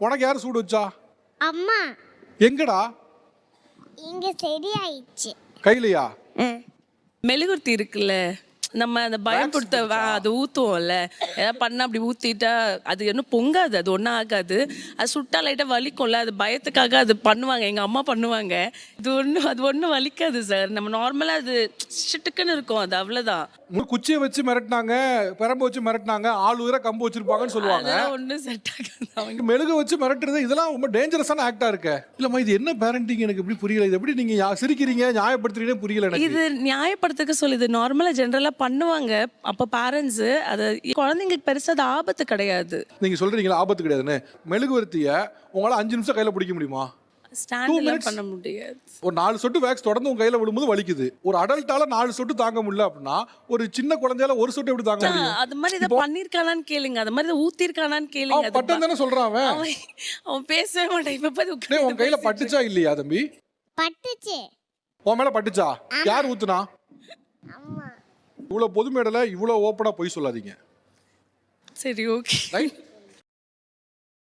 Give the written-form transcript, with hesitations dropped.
உனக்கு யாரு சூடு வச்சா? அம்மா. எங்கடா? இங்க சரியாயிடுச்சு. கையிலையா? மெழுகுர்த்தி இருக்குல்ல, நம்ம அந்த பயன்படுத்த அது ஊற்றுவோம்ல, ஏதாவது பண்ணால் அப்படி ஊற்றிட்டா அது இன்னும் பொங்காது, அது ஒன்றும் ஆகாது. அது சுட்டா லைட்டாக வலிக்கும்ல, அது பயத்துக்காக அது பண்ணுவாங்க, எங்கள் அம்மா பண்ணுவாங்க. அது ஒன்றும் வலிக்காது சார். நம்ம நார்மலாக அது சிட்டுக்குன்னு இருக்கும், அது அவ்வளோதான். குச்சியை வச்சு மிரட்டினாங்க, பெரம்பு வச்சு மிரட்டினாங்க, ஆள் உயிரை கம்பு வச்சிருப்பாங்கன்னு சொல்லுவாங்க. அதெல்லாம் ஒன்றும் செட் ஆகாது. அவங்க மெழுகு வச்சு மிரட்டுறது இதெல்லாம் ரொம்ப டேஞ்சரஸான ஆக்டா இருக்கு. இல்லம்மா இது என்ன பேரண்டிங் எனக்கு எப்படி புரியல. இது எப்படி நீங்க சிரிக்கிறீங்க நியாயப்படுத்துறீங்கன்னு புரியல எனக்கு. இது நியாயப்படுத்துக்க சொல்லி இது நார்மலாக ஜென்ரலாக பண்ணுவாங்க. அப்போ பேரண்ட்ஸு அதை குழந்தைங்களுக்கு பெருசாக அது ஆபத்து கிடையாது. நீங்க சொல்றீங்களா ஆபத்து கிடையாதுன்னு. மெழுகுவர்த்திய உங்களால 5 நிமிஷம் கையில பிடிக்க முடியுமா? ஸ்டாண்ட் பண்ண முடியாது. ஒரு 4 சொட்டு வேக்ஸ் தொடர்ந்து உங்க கையில விழும்போது வலிக்குது. ஒரு அடல்ட்டால 4 சொட்டு தாங்க முடியல அப்படின்னா ஒரு சின்ன குழந்தையால ஒரு சொட்டு எப்படி தாங்க முடியும்? அது மாதிரி இதை பண்ணிருக்கானான்னு கேளுங்க, அது மாதிரி இதை ஊத்திருக்கானான்னு கேளுங்க. அவன் பட்டம் தானே சொல்றான் அவன். அவன் பேசவே மாட்டான். இப்ப பாரு டேய் உன் கையில பட்டுச்சா இல்லையா தம்பி? பட்டுச்சு. உன் மேல பட்டுச்சா? யார் ஊத்துனா? அம்மா. இவ்வளவு பொது மேடையில இவ்வளவு ஓப்பனா போய் சொல்லாதீங்க. சரி ஓகே. ரைட்?